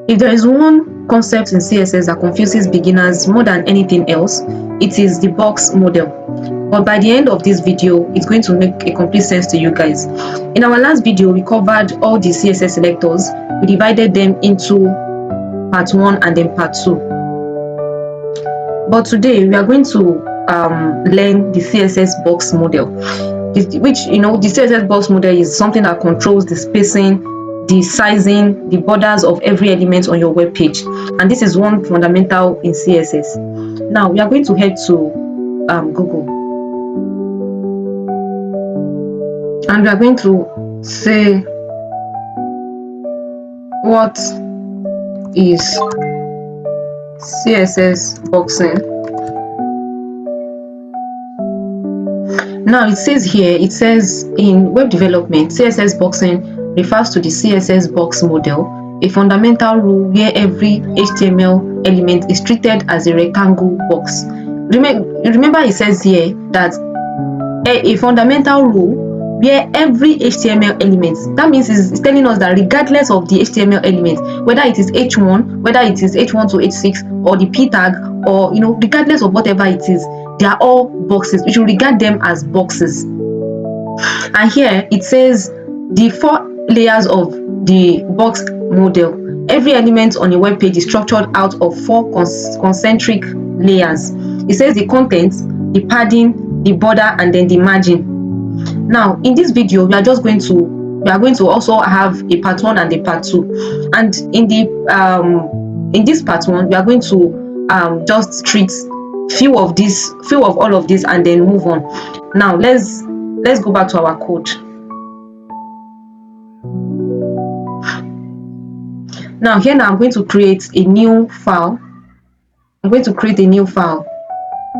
If there is one concept in CSS that confuses beginners more than anything else, it is the box model. But by the end of this video, it's going to make a complete sense to you guys. In our last video, we covered all the CSS selectors. We divided them into part 1 and then part 2. But today, we are going to learn the CSS box model, which, the CSS box model is something that controls the spacing, the sizing, the borders of every element on your web page. And this is one fundamental in CSS. Now, we are going to head to Google. And we are going to say, what is CSS boxing? Now it says here, in web development, CSS boxing refers to the CSS box model, a fundamental rule where every HTML element is treated as a rectangle box. Remember it says here that a fundamental rule where every HTML element, that means it's telling us that regardless of the HTML element, whether it is H1, whether it is H1 to H6, or the P tag, or regardless of whatever it is, they are all boxes. We should regard them as boxes. And here it says the 4 layers of the box model. Every element on a web page is structured out of 4 concentric layers. It says the content, the padding, the border, and then the margin. Now, in this video, we are going to also have a part 1 and a part 2. And in this part 1, we are going to just treat few of all of this and then move on. Now, let's go back to our code. Now, here I'm going to create a new file.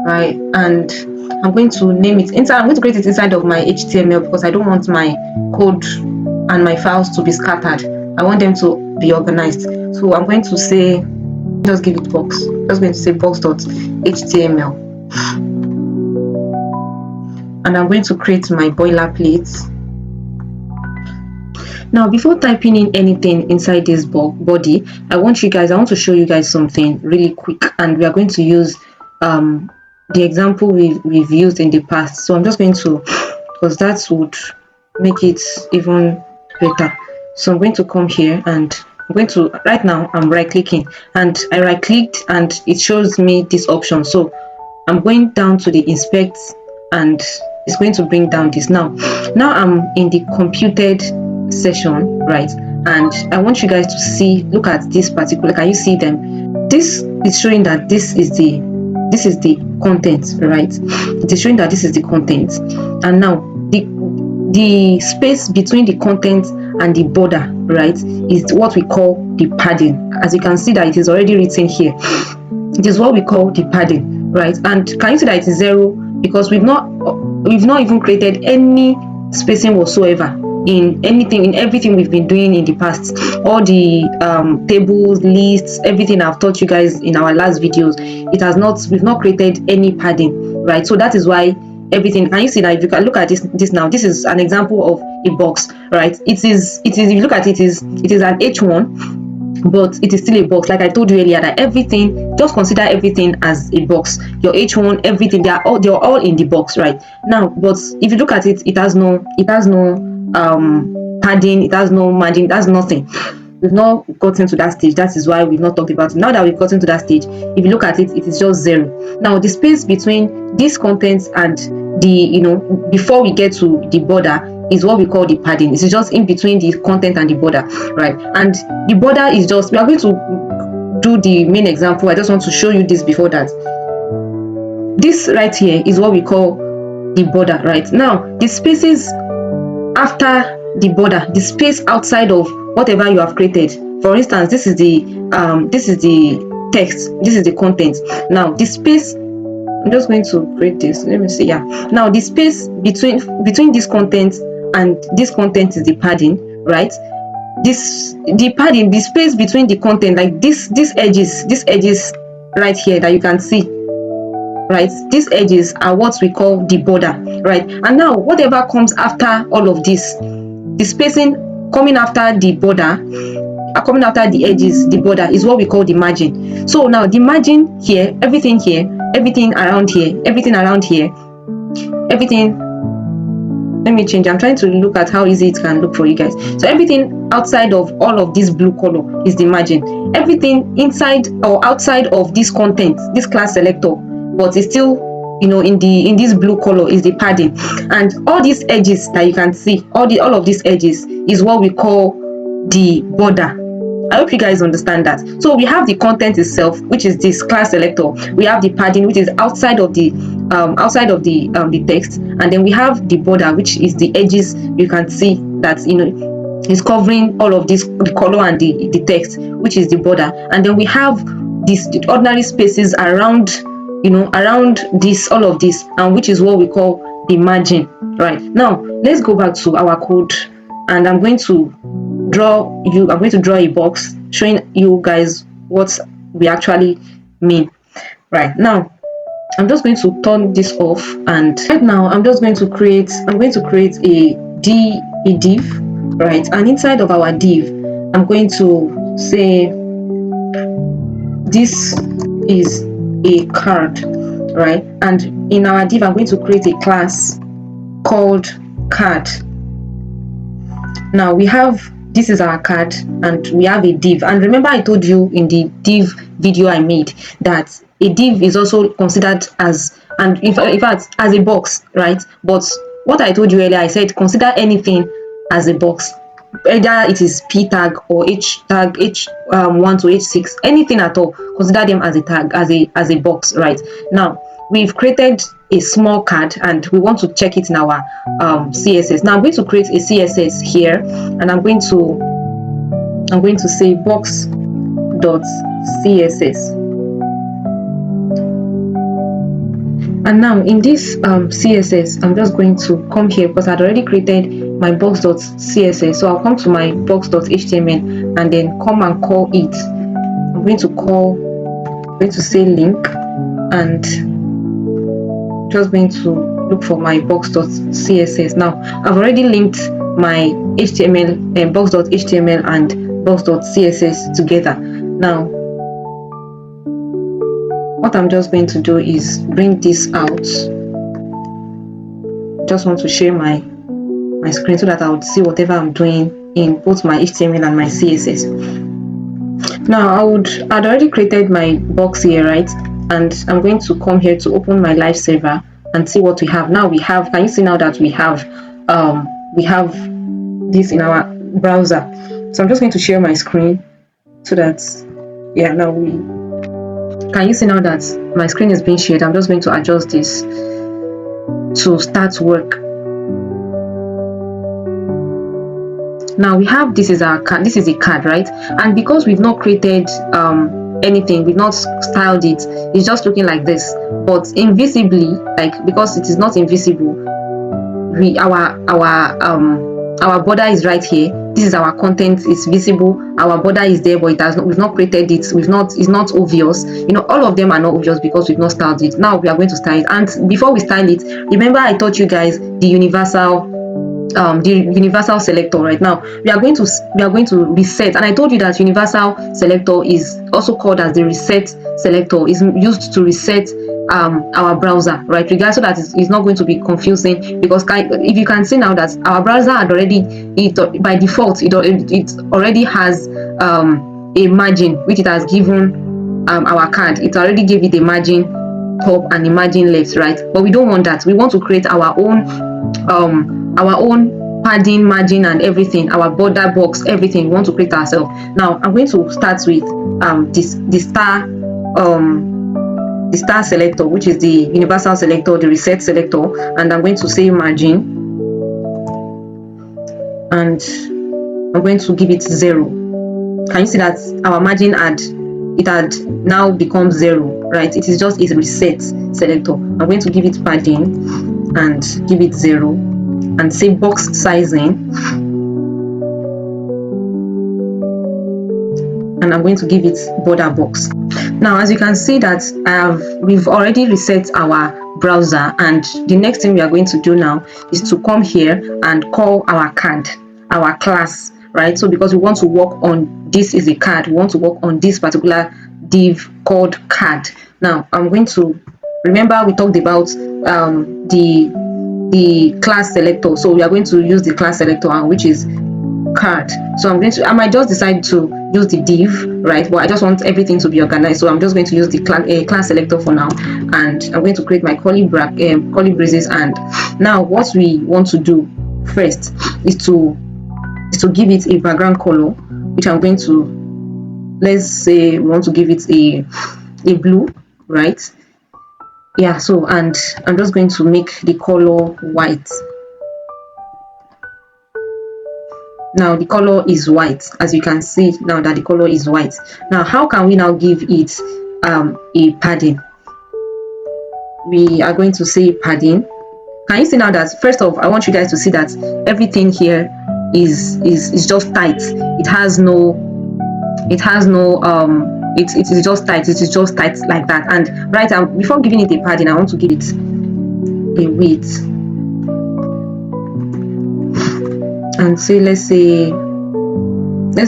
Right, and I'm going to name it inside. I'm going to create it inside of my HTML because I don't want my code and my files to be scattered. I want them to be organized. So I'm going to say, just give it box. I'm just going to say box.html, and I'm going to create my boilerplate. Now, before typing in anything inside this body, I want to show you guys something really quick, and we are going to use the example we've used in the past. So I'm just going to, because that would make it even better. So I'm going to come here, and right now I'm right clicking, and I right clicked and it shows me this option. So I'm going down to the inspect, and it's going to bring down this. Now I'm in the computed session, right? And I want you guys to look at this particular, can you see them? This is showing that this is the content, right? It is showing that this is the content. And now the space between the content and the border, right, is what we call the padding. As you can see that it is already written here. It is what we call the padding, right? And can you see that it is 0 because we've not even created any spacing whatsoever in everything we've been doing in the past. All the tables, lists, everything I've taught you guys in our last videos, we've not created any padding, right? So that is why everything, and you see that if you can look at this now, this is an example of a box, right? It is if you look at it is an H1, but it is still a box. Like I told you earlier, that everything, just consider everything as a box. Your H1, everything, they're all in the box, right? Now, but if you look at it, it has no padding, it has no margin, it has nothing. We've not gotten to that stage. That is why we've not talked about it. Now that we've gotten to that stage, if you look at it, it is just 0. Now the space between these contents and the before we get to the border is what we call the padding. It's just in between the content and the border, right? And the border is just, we are going to do the main example. I just want to show you this before that. This right here is what we call the border, right? Now the spaces after the border, the space outside of whatever you have created. For instance, this is the text, this is the content. Now the space, I'm just going to create this. Let me see. Yeah. Now the space between this content and this content is the padding, right? The padding, the space between the content, like these edges right here that you can see, right? These edges are what we call the border, right? And now whatever comes after all of this, the spacing coming after the border coming after the edges, the border, is what we call the margin. So now the margin here, everything around here, everything, let me change. I'm trying to look at how easy it can look for you guys. So everything outside of all of this blue color is the margin. Everything inside or outside of this content, this class selector, but it's still, you know, in this blue color, is the padding. And all these edges that you can see, all of these edges is what we call the border. I hope you guys understand that. So we have the content itself, which is this class selector. We have the padding, which is outside of the text, and then we have the border, which is the edges. You can see that, you know, is covering all of this, the color and the text, which is the border. And then we have the ordinary spaces around, you know, around this, all of this, and which is what we call the margin. Right, now let's go back to our code, and I'm going to draw a box showing you guys what we actually mean. Right, now I'm just going to turn this off, and right now I'm going to create a div, right? And inside of our div, I'm going to say this is a card, right? And in our div, I'm going to create a class called card. Now we have, this is our card, and we have a div. And remember, I told you in the div video I made that a div is also considered as, and in fact, as a box, right? But what I told you earlier, I said consider anything as a box, either it is p tag or h tag, h1 to h6, anything at all. Consider them as a tag, as a box, right? Now we've created a small card, and we want to check it in our CSS. Now I'm going to create a CSS here, and I'm going to say box.css. And now in this CSS, I'm just going to come here because I'd already created my box.css. So I'll come to my box.html and then come and call it. I'm going to say link, and just going to look for my box.css. Now I've already linked my HTML, box.html and box.css together. Now what I'm just going to do is bring this out. Just want to share my screen so that I would see whatever I'm doing in both my HTML and my CSS. Now I'd already created my box here, right? And I'm going to come here to open my live server and see what we have. Now we have, can you see now that we have this in our browser? So I'm just going to share my screen so that, yeah, now can you see now that my screen is being shared? I'm just going to adjust this to start work. Now we have, this is our card, this is a card, right? And because we've not created anything, we've not styled it, it's just looking like this, but invisibly, like, because it is not invisible, our border is right here. This is our content, it's visible, our border is there, but we've not created it, it's not obvious. You know, all of them are not obvious because we've not styled it. Now we are going to style it, and before we style it, remember I taught you guys the universal selector. Right now we are going to reset, and I told you that universal selector is also called as the reset selector, is used to reset our browser, right, regards, so that it's not going to be confusing. Because if you can see now that our browser had already, by default, it already has a margin which it has given our card. It already gave it a margin top and a margin left, right? But we don't want that. We want to create our own padding, margin, and everything, our border box, everything we want to create ourselves. Now I'm going to start with the star selector, which is the universal selector, the reset selector, and I'm going to say margin, and I'm going to give it 0. Can you see that our margin had now become 0, right? It is just a reset selector. I'm going to give it padding and give it 0, and say box sizing, and I'm going to give it border box. Now as you can see that we've already reset our browser, and the next thing we are going to do now is to come here and call our card, our class, right? So because we want to work on, this is a card, we want to work on this particular div called card. Now I'm going to, remember we talked about the class selector, so we are going to use the class selector, which is card. So I might just decide to use the div, right? But I just want everything to be organized, so I'm just going to use the class selector for now, and I'm going to create my curly braces. And now what we want to do first is to give it a background color, which I'm going to, let's say we want to give it a blue, right? Yeah, so, and I'm just going to make the color white. Now the color is white, as you can see now that the color is white. Now how can we now give it a padding? We are going to say padding. Can you see now that, first off, I want you guys to see that everything here is just tight. It is just tight. It is just tight like that. And right, before giving it a padding, I want to give it a width, and say, let's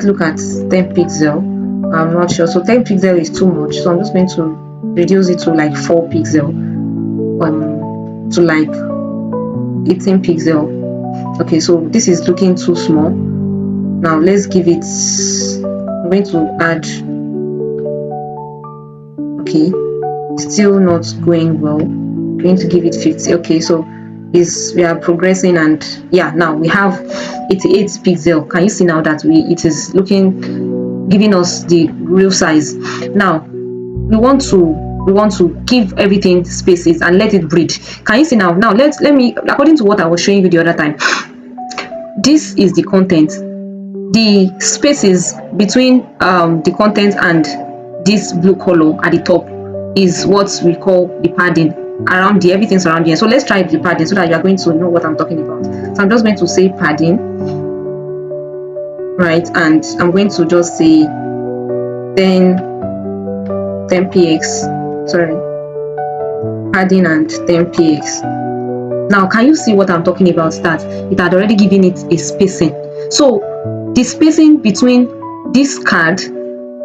look at 10 pixel. I'm not sure, so 10 pixel is too much, so I'm just going to reduce it to like 4 pixel, to like 18 pixel. Okay, so this is looking too small. Now let's give it, I'm going to add, okay, still not going well. I'm going to give it 50. Okay, so we are progressing, and yeah, now we have 88 pixel. Can you see now that it is giving us the real size? Now we want to give everything spaces and let it breathe. Can you see now? Now let me, according to what I was showing you the other time, this is the content. The spaces between the content and this blue color at the top is what we call the padding. Around the everything's around here. So let's try the padding so that you are going to know what I'm talking about. So I'm just going to say padding, right? And I'm going to just say 10px, sorry, padding and 10px. Now can you see what I'm talking about? That it had already given it a spacing. So the spacing between this card,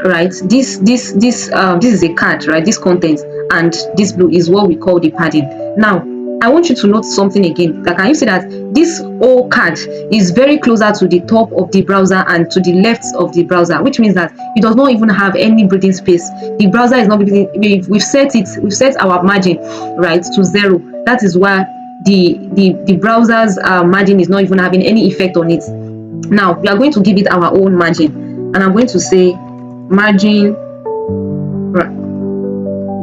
right, this is a card, right, this content, and this blue is what we call the padding. Now I want you to note something again. Like, can you see that this whole card is very closer to the top of the browser and to the left of the browser, which means that it does not even have any breathing space. The browser is not breathing. We've set our margin, right, to 0. That is why the browser's margin is not even having any effect on it. Now we are going to give it our own margin, and I'm going to say margin, right,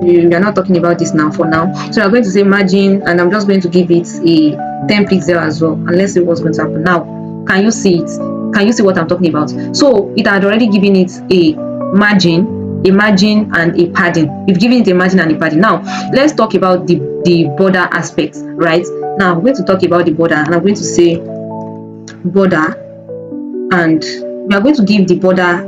we are not talking about this now for now, so I'm going to say margin, and I'm just going to give it a 10 pixel as well, and let's see what's going to happen. Now can you see it? Can you see what I'm talking about? So it had already given it a margin and a padding. We've given it a margin and a padding. Now let's talk about the border aspect. Right now I'm going to talk about the border, and I'm going to say border, and we are going to give the border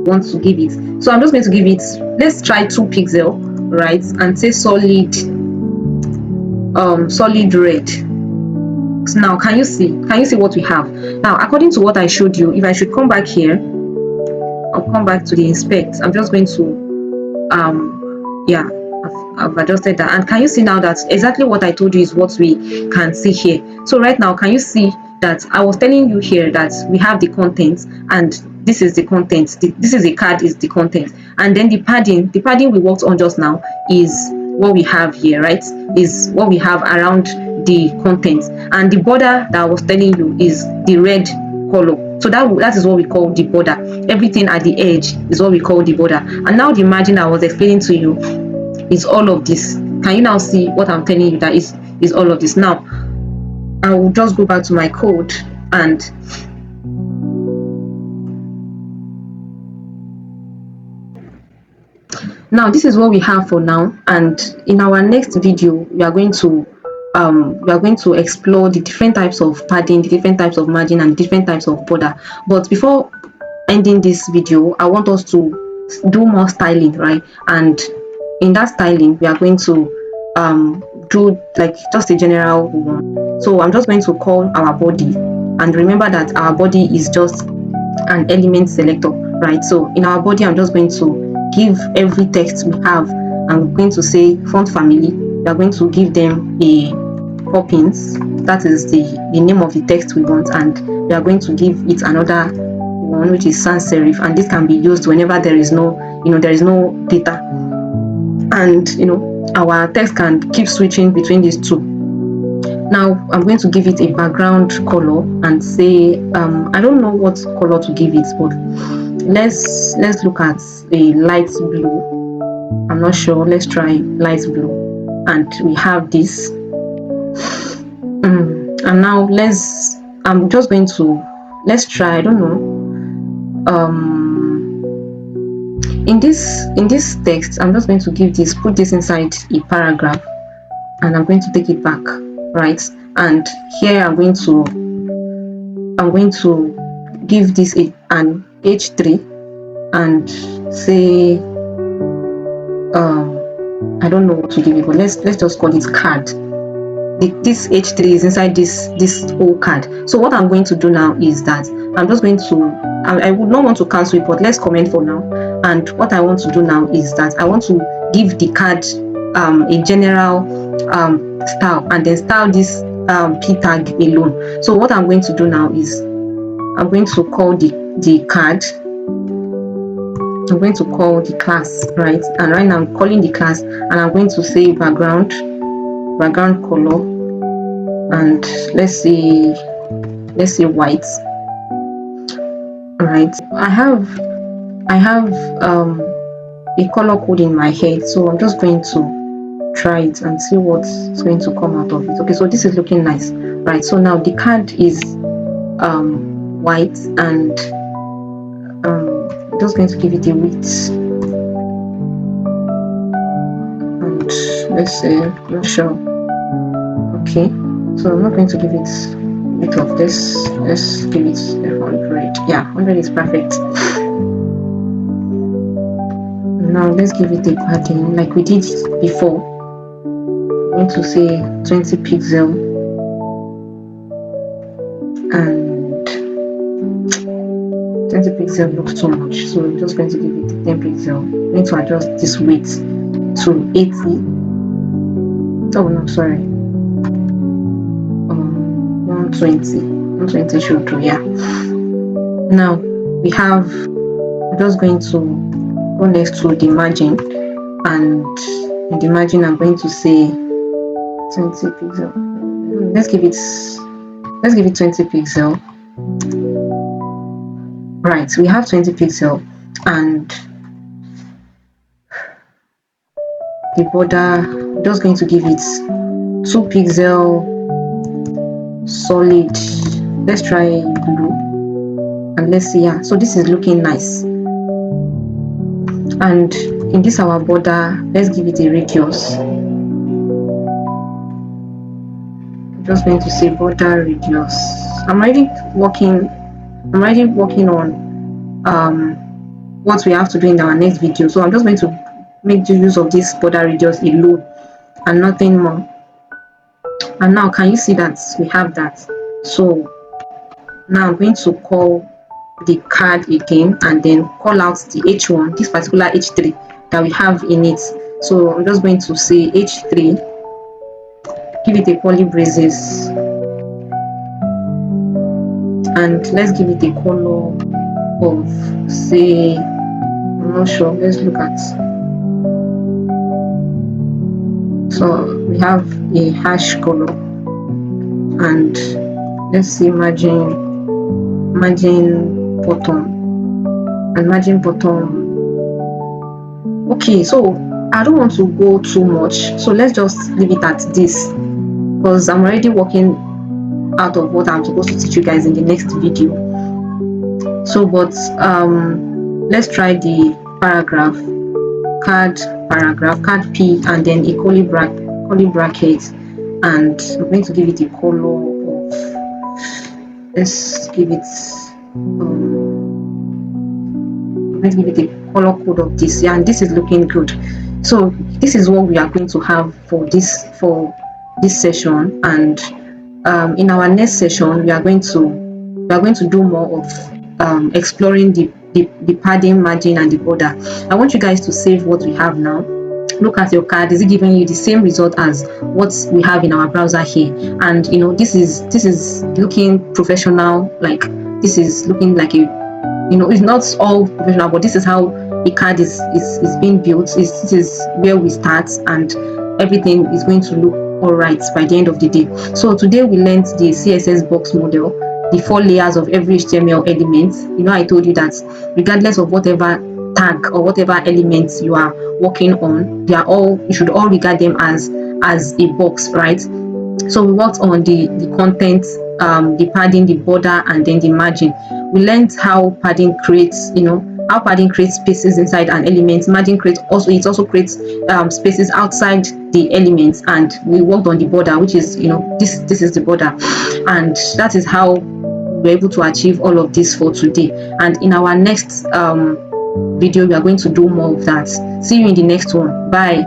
want to give it. So I'm just going to give it, let's try 2 pixel, right, and say solid red. So now can you see what we have? Now according to what I showed you, if I should come back here, I'll come back to the inspect. I'm just going to yeah, I've adjusted that, and can you see now that exactly what I told you is what we can see here? So right now, can you see that I was telling you here that we have the content, and this is the content. This is a card, is the content, and then the padding we worked on just now is what we have here, right? Is what we have around the content, and the border that I was telling you is the red color. So that is what we call the border. Everything at the edge is what we call the border. And now the margin I was explaining to you is all of this. Can you now see what I'm telling you? That is all of this. Now I will just go back to my code, and now this is what we have for now. And in our next video we are going to explore the different types of padding, the different types of margin, and different types of border. But before ending this video, I want us to do more styling, right? And in that styling we are going to do like just a general one. So I'm just going to call our body And remember that our body is just an element selector, right? So in our body, I'm just going to give every text we have. I'm going to say font family. We are going to give them a Poppins. That is the name of the text we want, and we are going to give it another one, which is sans serif, and this can be used whenever there is no data, and our text can keep switching between these two. Now I'm going to give it a background color and say I don't know what color to give it, but let's look at a light blue. I'm not sure. Let's try light blue, and we have this. And now I'm just going to try, I don't know, in this text, I'm just going to put this inside a paragraph, and I'm going to take it back, right? And here I'm going to give this an H3 and say I don't know what to give it, but let's just call it card. This H3 is inside this whole card. So what I'm going to do now is that I'm just going to I would not want to cancel it, but let's comment for now. And what I want to do now is that I want to give the card a general style, and then style this p tag alone. So what I'm going to do now is I'm going to call the card. I'm going to call the class, right? And right now I'm calling the class, and I'm going to say background color, and let's say white. Right, I have a color code in my head, so I'm just going to try it and see what's going to come out of it. Okay, so this is looking nice, right? So now the card is white, and I'm just going to give it a width, and let's say, not sure. Okay, so I'm not going to give it width of this. Let's give it 100. Yeah, 100 is perfect. Now let's give it a padding like we did before. I'm going to say 20 pixel, and 20 pixel looks too much, so I'm just going to give it 10 pixel. I'm going to adjust this width to 80. Oh no, sorry, 120 should do. Yeah. Now we have, I'm just going to go next to the margin, and in the margin I'm going to say 20 pixel. Let's give it 20 pixel. Right, we have 20 pixel, and the border, I'm just going to give it 2 pixel solid. Let's try blue, and let's see. Yeah, so this is looking nice. And in this our border, let's give it a radius. I'm just going to say border radius. I'm already working on what we have to do in our next video, so I'm just going to make use of this border radius alone and nothing more. And now can you see that we have that? So now I'm going to call the card again, and then call out the H1, this particular H3 that we have in it. So I'm just going to say H3, give it a poly braces, and let's give it a color of, say, I'm not sure, let's look at, so we have a hash color, and let's see margin bottom, and margin bottom. Okay, so I don't want to go too much, so let's just leave it at this, because I'm already working out of what I'm supposed to teach you guys in the next video. So but let's try the paragraph, card P, and then a curly bracket, and I'm going to give it a color of, let's give it let's give it a color code of this. Yeah, and this is looking good. So this is what we are going to have for this session, and in our next session we are going to do more of exploring the padding, margin, and the border. I want you guys to save what we have now. Look at your card. Is it giving you the same result as what we have in our browser here? And this is looking professional. Like, this is looking like a, it's not all professional, but this is how a card is being built. This is where we start, and everything is going to look all right by the end of the day. So today we learned the CSS box model, the 4 layers of every HTML element. I told you that regardless of whatever tag or whatever elements you are working on, you should all regard them as a box, right? So we worked on the content, the padding, the border, and then the margin. We learned how padding creates, how padding creates spaces inside an element. Margin also creates spaces outside the elements, and we worked on the border, which is, this is the border, and that is how we're able to achieve all of this for today. And in our next video, we are going to do more of that. See you in the next one. Bye.